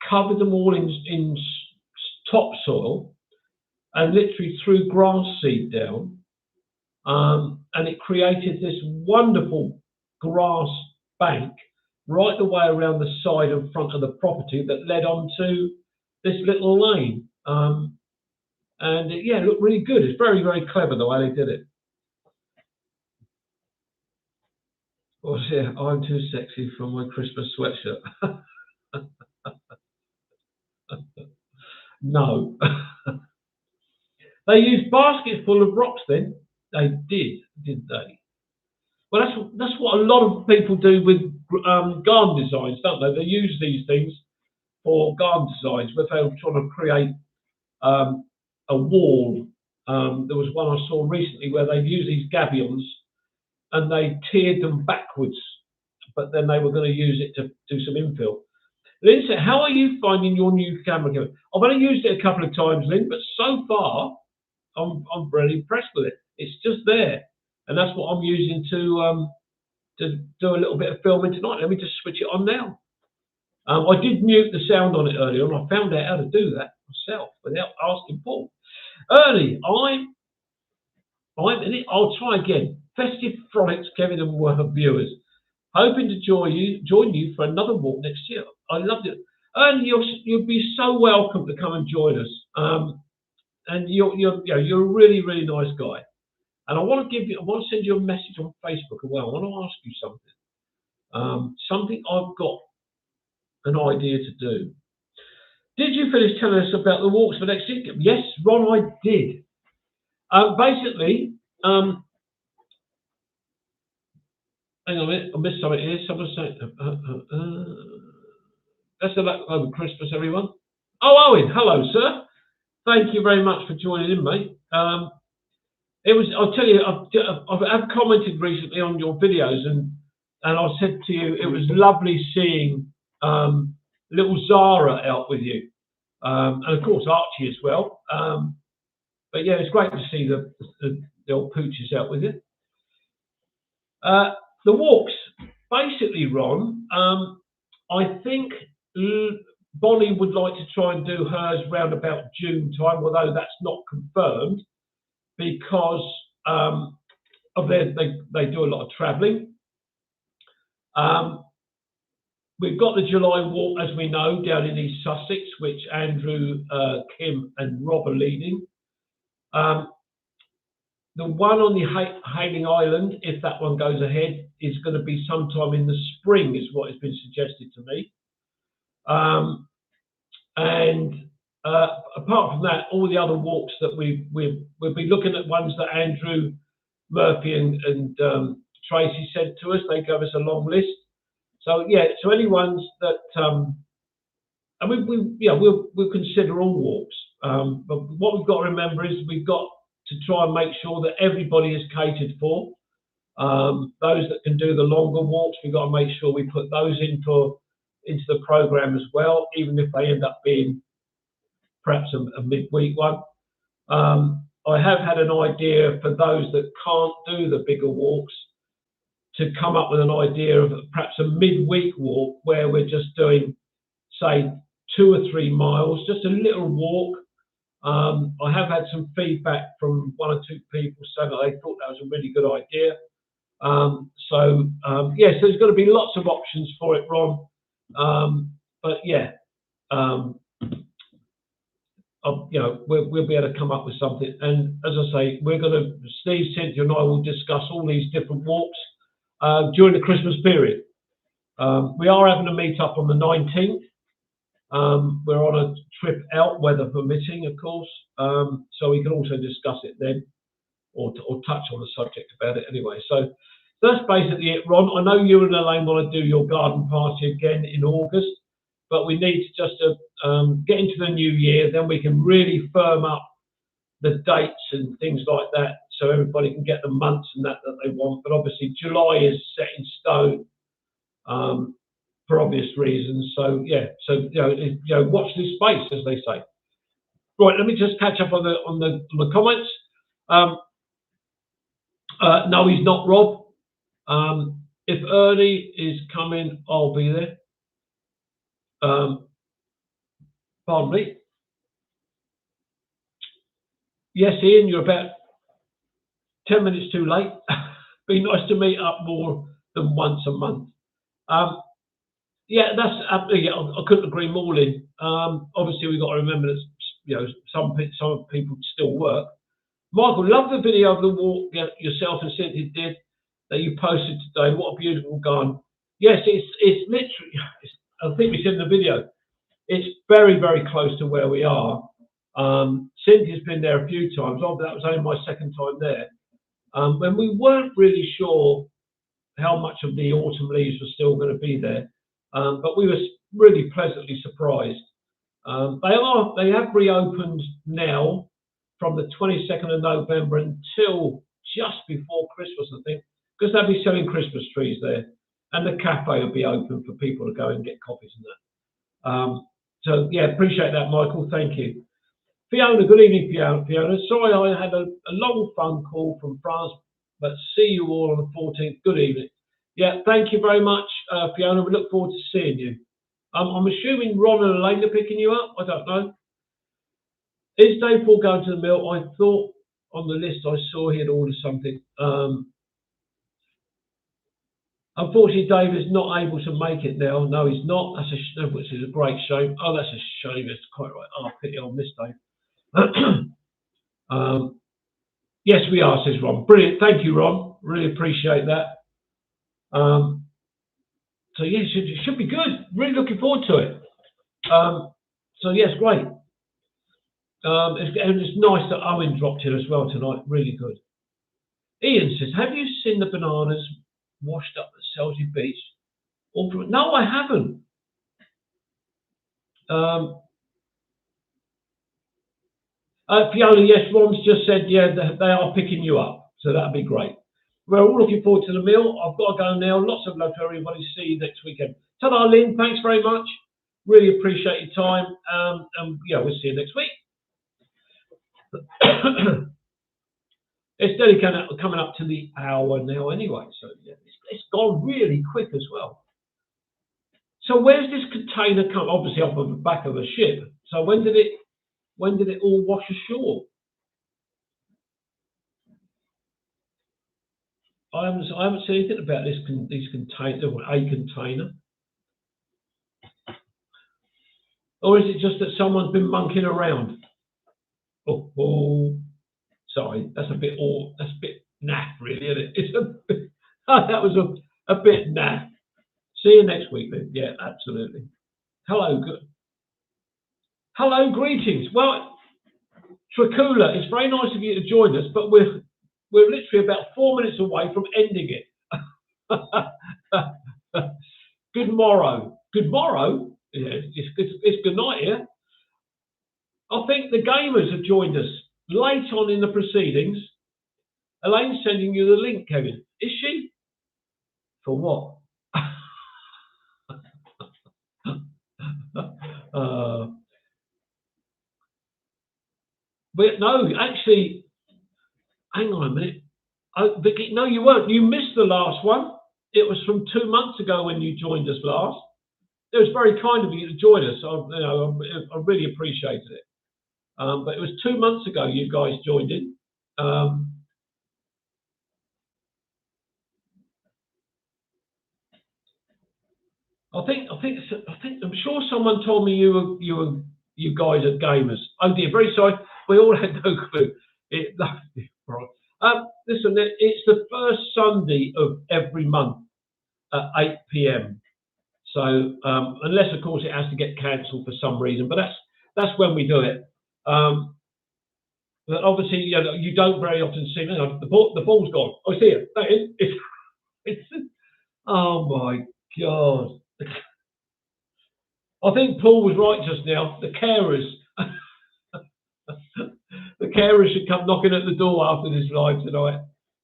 covered them all in topsoil and literally threw grass seed down. And it created this wonderful grass bank right the way around the side and front of the property that led onto this little lane. And it looked really good. It's very, very clever the way they did it. What's here? I'm too sexy for my Christmas sweatshirt. No. They used baskets full of rocks then. They did they? Well, that's what a lot of people do with garden designs, don't they? They use these things for garden designs, where they're trying to create a wall. There was one I saw recently where they've used these gabions and they tiered them backwards, but then they were going to use it to do some infill. Lynn said, how are you finding your new camera? I've only used it a couple of times, Lynn, but so far I'm really impressed with it. It's just there, and that's what I'm using to do a little bit of filming tonight. Let me just switch it on now. I did mute the sound on it earlier, and I found out how to do that myself without asking Paul. Ernie, I'm in it. I'll try again. Festive frolics, Kevin and Worth viewers. Hoping to join you for another walk next year. I loved it. Ernie, you'll be so welcome to come and join us. And you're a really, really nice guy. And I want to send you a message on Facebook as well. I want to ask you something. Something I've got an idea to do. Did you finish telling us about the walks for next year? Yes, Ron, I did. Basically, hang on a minute, I missed something here. Someone saying, best of luck over Christmas, everyone. Oh, Owen, hello, sir. thank you very much for joining in, mate. It was, I'll tell you, I've commented recently on your videos, and I said to you, it was lovely seeing little Zara out with you, and of course Archie as well. But yeah, it's great to see the old pooches out with you. The walks, basically, Ron. I think Bonnie would like to try and do hers round about June time, although that's not confirmed because of they do a lot of travelling. We've got the July walk, as we know, down in East Sussex, which Andrew, Kim, and Rob are leading. The one on the Hayling Island, if that one goes ahead, is going to be sometime in the spring, is what has been suggested to me. Apart from that, all the other walks that we'll be looking at ones that Andrew Murphy and Tracy sent to us. They gave us a long list. So yeah, so any ones that and we'll consider all walks. But what we've got to remember is we've got to try and make sure that everybody is catered for. Those that can do the longer walks, we've got to make sure we put those into the program as well, even if they end up being perhaps a midweek one. I have had an idea for those that can't do the bigger walks to come up with an idea of perhaps a midweek walk where we're just doing, say, 2 or 3 miles, just a little walk. I have had some feedback from 1 or 2 people saying that they thought that was a really good idea. So there's going to be lots of options for it, Ron. But yeah, we'll be able to come up with something. And as I say, Steve, Cynthia, and I will discuss all these different walks during the Christmas period. We are having a meet up on the 19th. We're on a trip out, weather permitting, of course. So we can also discuss it then, or touch on the subject about it anyway. So that's basically it, Ron. I know you and Elaine want to do your garden party again in August, but we need to just get into the new year. Then we can really firm up the dates and things like that, so everybody can get the months and that they want. But obviously July is set in stone for obvious reasons. So yeah, watch this space, as they say. Right, let me just catch up on the comments. No, he's not, Rob. If Ernie is coming, I'll be there. Pardon me. Yes, Ian, you're about 10 minutes too late. Be nice to meet up more than once a month. Yeah, I couldn't agree more, Lynn. Obviously, we've got to remember that some people still work. Michael, love the video of the walk yourself and Cynthia did that you posted today. What a beautiful garden. Yes, it's literally. I think we said in the video. It's very, very close to where we are. Cynthia's been there a few times. That was only my second time there. When we weren't really sure how much of the autumn leaves were still going to be there, but we were really pleasantly surprised. They have reopened now from the 22nd of November until just before Christmas, I think, because they'll be selling Christmas trees there, and the cafe will be open for people to go and get coffees and that. So yeah, appreciate that, Michael. Thank you. Fiona, good evening, Fiona. Sorry I had a long phone call from France, but see you all on the 14th. Good evening. Yeah, thank you very much, Fiona. We look forward to seeing you. I'm assuming Ron and Elaine are picking you up. I don't know. Is Dave Paul going to the mill? I thought on the list I saw he had ordered something. Unfortunately, Dave is not able to make it now. No, he's not. Which is a great shame. Oh, that's a shame. It's quite right. Oh, pity I missed Dave. Yes, we are, says Ron. Brilliant. Thank you, Ron. Really appreciate that. So yes, it should be good. Really looking forward to it. So yes, great. And it's nice that Owen dropped in as well tonight. Really good. Ian says, have you seen the bananas washed up at Selsey Beach? No, I haven't. Fiona, yes, Ron's just said, yeah, they are picking you up. So that'd be great. We're all looking forward to the meal. I've got to go now. Lots of love to everybody. See you next weekend. Ta-da, Lynn. Thanks very much. Really appreciate your time. And yeah, we'll see you next week. It's dedicated coming up to the hour now anyway. So yeah, it's gone really quick as well. So where's this container come? Obviously off of the back of a ship. So when did it all wash ashore? I haven't seen anything about these containers, a container. Or is it just that someone's been monkeying around? Oh, sorry, that's a bit naff, really, isn't it? It's that was a bit naff. See you next week, then. Yeah, absolutely. Hello, greetings. Well, Tricula, it's very nice of you to join us, but we're literally about 4 minutes away from ending it. Good morrow. Good morrow? Yeah, it's good night here. I think the gamers have joined us late on in the proceedings. Elaine's sending you the link, Kevin. Is she? For what? But no, actually, hang on a minute. Oh, Vicky, no, you weren't. You missed the last one. It was from 2 months ago when you joined us last. It was very kind of you to join us. I really appreciated it. But it was 2 months ago you guys joined in. I'm sure someone told me you guys are gamers. Oh dear, very sorry. We all had no clue. Listen, it's the first Sunday of every month at 8 p.m. So unless of course it has to get cancelled for some reason, but that's when we do it. But obviously, you don't very often see me. The ball's gone. Oh, it's here. That is. It's oh my God. I think Paul was right just now. The carers should come knocking at the door after this live tonight.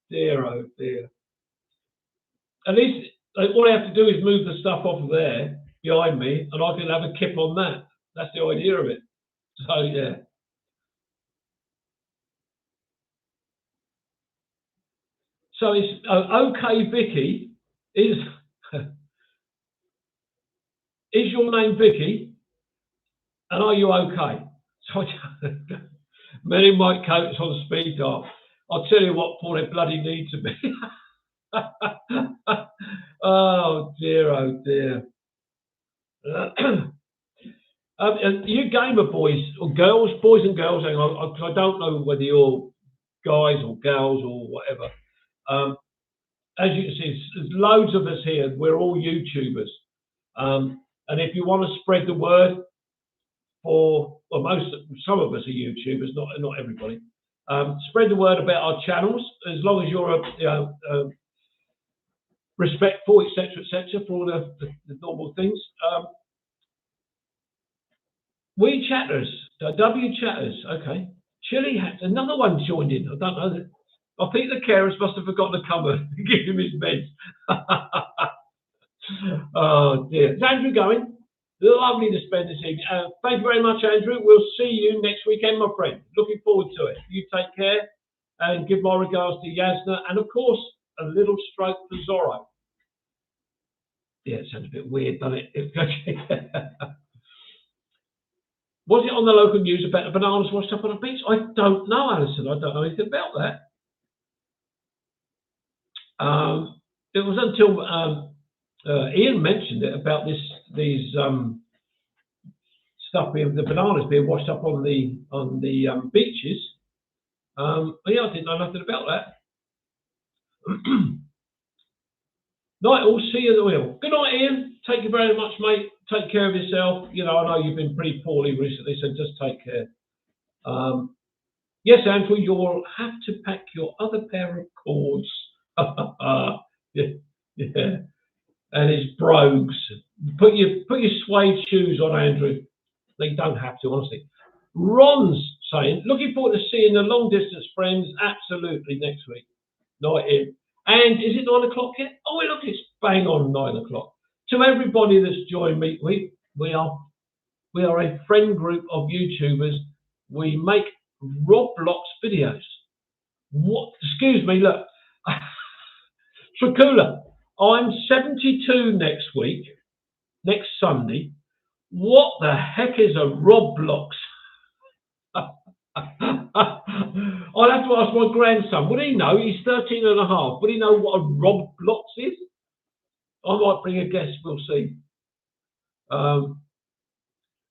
Dear, oh dear. At least all I have to do is move the stuff off of there behind me, and I can have a kip on that. That's the idea of it. So yeah. So it's okay, Vicky. Is your name Vicky? And are you okay? So many white coats on speed dial. I'll tell you what, Paul, it bloody need to be. Oh dear, oh dear. You gamer boys or girls, boys and girls, hang on, I don't know whether you're guys or girls or whatever. As you can see, there's loads of us here. We're all YouTubers. And if you want to spread the word some of us are YouTubers, not everybody. Spread the word about our channels, as long as you're respectful, etc., for all the normal things. We chatters, W chatters, okay. Chili hats, another one joined in. I don't know. I think the carers must have forgotten to come and give him his meds. Oh dear. Is Andrew going? Lovely to spend this evening. Thank you very much, Andrew. We'll see you next weekend, my friend. Looking forward to it. You take care and give my regards to Yasna and, of course, a little stroke for Zorro. Yeah, it sounds a bit weird, doesn't it? Was it on the local news about the bananas washed up on a beach? I don't know, Alison. I don't know anything about that. It was until Ian mentioned it about these stuff the bananas being washed up on the beaches. Yeah, I didn't know nothing about that. Night all, see you at the wheel. Good night, Ian. Take you very much, mate. Take care of yourself. I know you've been pretty poorly recently, so just take care. Yes, Andrew, you'll have to pack your other pair of cords. Yeah. And his brogues. Put your suede shoes on, Andrew. They don't have to, honestly. Ron's saying, looking forward to seeing the long distance friends. Absolutely next week. Night in. And is it 9 o'clock yet? Oh, look, it's bang on 9 o'clock. To everybody that's joined me, we are a friend group of YouTubers. We make Roblox videos. What? Excuse me, look. Tricula, I'm 72 next week, next Sunday. What the heck is a Roblox? I'll have to ask my grandson. Would he know? He's 13 and a half. Would he know what a Roblox is? I might bring a guest, we'll see.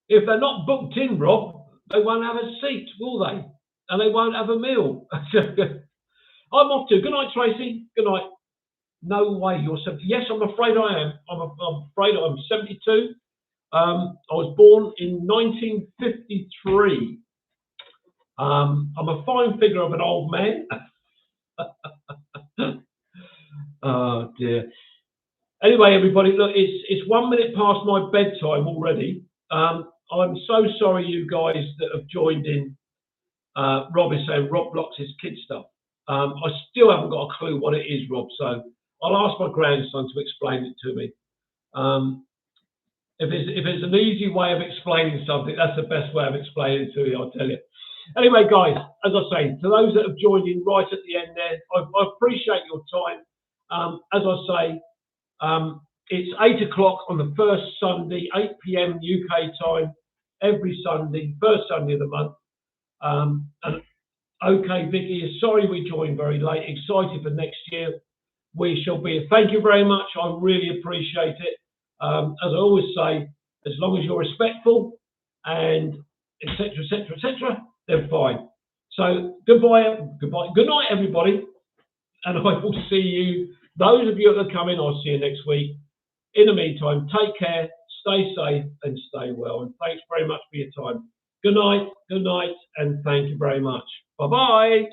If they're not booked in, Rob, they won't have a seat, will they? And they won't have a meal. I'm off to. Good night, Tracy. Good night. No way, you're 70. Yes, I'm afraid I am. I'm afraid I'm 72. I was born in 1953. I'm a fine figure of an old man. Oh dear. Anyway, everybody, look, it's 1 minute past my bedtime already. I'm so sorry, you guys that have joined in. Rob is saying Roblox is kid stuff. I still haven't got a clue what it is, Rob. So I'll ask my grandson to explain it to me. If it's an easy way of explaining something, that's the best way of explaining it to you, I'll tell you. Anyway, guys, as I say, to those that have joined in right at the end there, I appreciate your time. As I say, it's 8 o'clock on the first Sunday, 8 p.m. UK time, every Sunday, first Sunday of the month. And okay, Vicky, sorry we joined very late. Excited for next year. We shall be. Thank you very much. I really appreciate it. As I always say, as long as you're respectful and etc., etc., etc., then fine. So goodbye, good night, everybody, and I will see you. Those of you that are coming, I'll see you next week. In the meantime, take care, stay safe, and stay well. And thanks very much for your time. Good night, and thank you very much. Bye-bye.